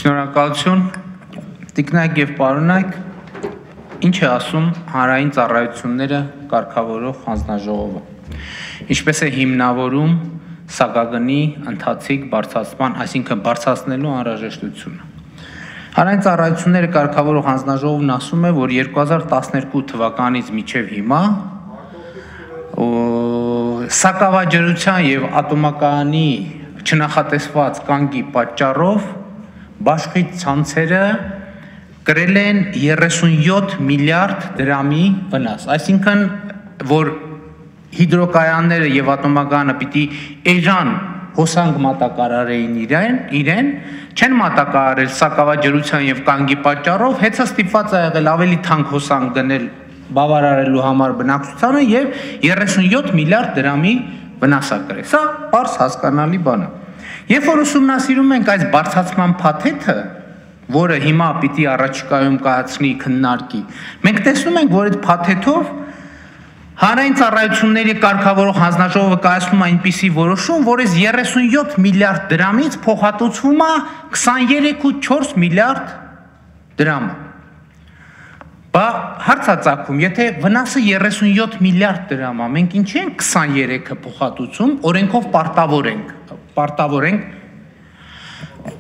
Շնորհակալություն, տիկնայք և պարոնայք, ինչ է ասում հանրային ծառայությունները կարգավորող հանձնաժողովը, ինչպես է հիմնավորում սակագնի ընթացիկ բարձրացման, այսինքն բարձրացնելու անհրաժեշտությունը։ Հանրային ծառայությունները կարգավորող հանձնաժողովն ասում է, որ 2012 թվականից մինչև հիմա սակավաջրության և ատոմակայանի չնախատեսված կանգի պատճառով բաշխույթ ցանցերը կրել են 37 միլիարդ դրամի վնաս, այսինքն որ հիդրոկայանները եւ ատոմակայանը պիտի էժան հոսանք մատակարարեին իրեն, չեն մատակարարել սակավաջրության եւ կանգի պատճառով, հեծը ստիպված է եղել ավելի թանկ հոսանք գնել բավարարելու համար բնակչությանը եւ 37 միլիարդ դրամի վնաս է կրել։ Սա բարձ հասկանալի բան է։ Երբ որ ուսումնասիրում ենք այս բարձրացման փաթեթը, որը հիմա պիտի առաջիկայում կայացնի քննարկի, մենք տեսնում ենք, որ այդ փաթեթով հանրային ծառայությունների կարգավորող հանձնաժողովը կայացնում է այնպիսի որոշում, որ այս 37 միլիարդ դրամից փոխհատուցվում է 23.4 միլիարդ դրամը։ Բա հարց է ծագում, եթե վնասը 37 միլիարդ դրամ է, մենք ինչի ենք 23-ը փոխհատուցում, օրենքով պարտավոր ենք,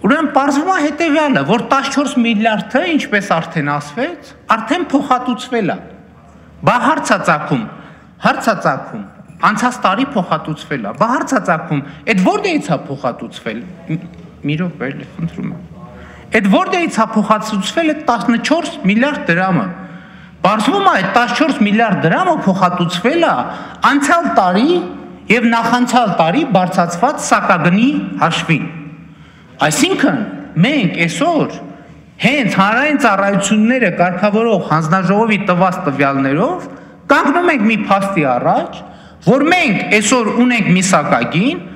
ուրեմն պարզվում է հետևյալը, որ 14 միլիարդը, ինչպես արդեն ասվեց, արդեն փոխհատուցվել է։ Բա հարց է ծագում, անցած տարի փոխհատուցվել է, բա հարց է ծագում, այդ որտեղից է փոխհատուցվել, մի րոպե, խնդրում եմ, այդ որտեղից է փոխհատուցվել այդ 14 միլիարդ դրամը։ Պարզվում է, այդ 14 միլիարդ դրամը փոխհատուցվել է անցյալ տարի եւ նախանցյալ տարի բարձրացված սակագնի հաշվին։ Այսինքն մենք այսօր հենց հանրային ծառայությունները կարգավորող հանձնաժողովի տված տվյալներով կանգնում ենք մի փաստի առաջ, որ մենք այսօր ունենք մի սակագին,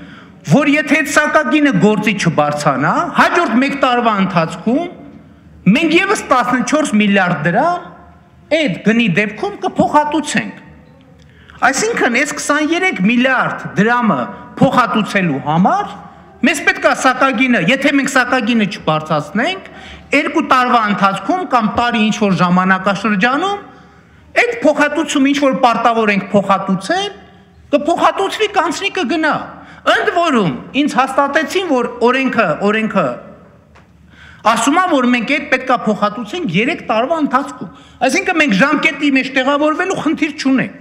որ եթե այդ սակագինը գործի չբարձրանա, հաջորդ մեկ տարվա ընթացքում մենք եւս 14 միլիարդ դրամ այդ գնի դեպքում կփոխհատուցենք։ Այսինքն այս 23 միլիարդ դրամը փոխհատուցելու համար մեզ պետք է սակագինը, եթե մենք սակագինը չբարձրացնենք, 2 տարվա ընթացքում կամ տարի ինչ-որ ժամանակաշրջանում այդ փոխհատուցումը ինչ-որ պարտավոր ենք փոխհատուցել, կփոխհատուցվի, կանցնի կգնա։ Ընդ որում, ինձ հաստատեցին, որ օրենքը ասում է, որ մենք այդ պետք է փոխհատուցենք 3 տարվա ընթացքում։ Այսինքն մենք ժամկետի մեջ տեղավորվելու խնդիր չունենք։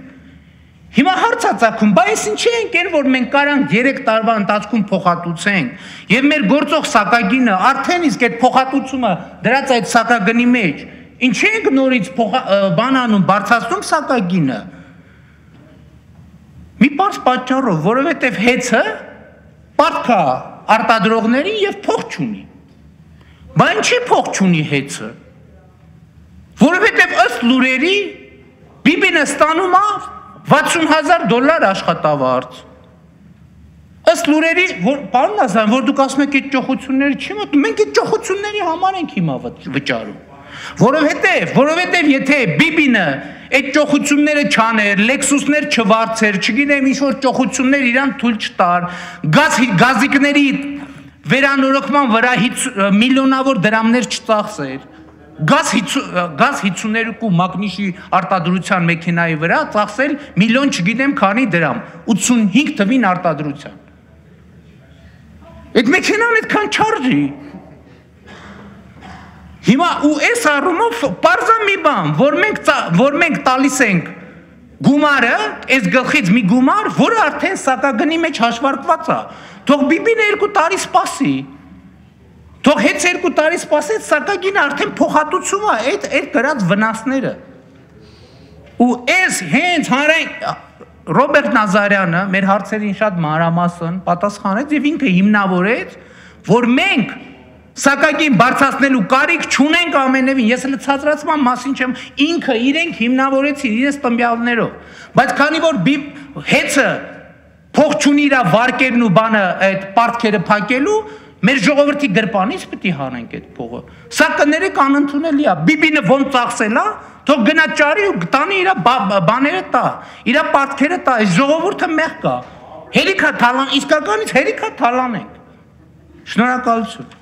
Հիմա հարց է ծագում, բա այս ինչի ենք են, որ մենք կարանք 3 տարվա ընթացքում փոխհատուցենք եւ մեր գործող սակագինը արդեն իսկ այդ փոխհատուցումը դրած այդ սակագնի մեջ, ինչի ենք նորից բանանում բարձրացնում սակագինը։ Մի պարզ պատճառով, որովհետեւ հեծը պարտք է արտադրողներին եւ փող չունի։ Բա ինչի փող չունի հեծը։ Որովհետեւ ըստ լուրերի Բիբինը ստանում է $60,000 աշխատավարձ։ Ըստ լուրերի, պարոն Ազարյան, որ դուք ասում եք այդ ճոխությունները չի մոտ, մենք այդ ճոխությունների համար ենք հիմա վճարում։ Որովհետեւ եթե Բիբինը այդ ճոխությունները չաներ, Lexus-ներ չվարձեր, չգիտեմ ինչ-որ ճոխություններ իրան թույլ չտար, գազիկների վերանորոգման վրա միլիոնավոր դրամներ չծախսեր, գազ 52 մագնիշի արտադրության մեքենայի վրա ծախսել միլիոն չգիտեմ քանի դրամ, 85 թվին արտադրության։ Այդ մեքենան այդքան չարժի։ Հիմա ու այս առումով պարզա մի բան, որ մենք տալիս ենք գումարը, այս գլխից մի գումար, որը արդեն սակագնի մեջ հաշվարկված է։ Թող Բիբինը 2 տարի սպասի։ Թող հենց 2 տարի սպասեց, սակագինը արդեն փոխհատուցում է այդ կրած վնասները։ Ու այս հենց հանրային Ռոբերտ Նազարյանը մեր հարցերին շատ մանրամասն պատասխանեց եւ ինքը հիմնավորեց, որ մենք սակագին բարձրացնելու կարիք չունենք ամենևին, ես լցածրացման մասին չեմ, ինքը իրենք հիմնավորեցին իրենց տվյալներով, բայց քանի որ հեծը փող չունի իր վարկերն ու բանը այդ պարտքերը փակելու, մեր ժողովրդի գրպանից պետք է հանենք այդ փողը։ Սա կներեք անընդունելի է, Բիբինը ոնց ծախսել է, թող գնա ճարի ու տանի իր բաները տա, իր պարտքերը տա, ժողովուրդը մեղ կա, հերիքա թալան, իսկականից հերիքա թալանենք։ Շնորհակալություն։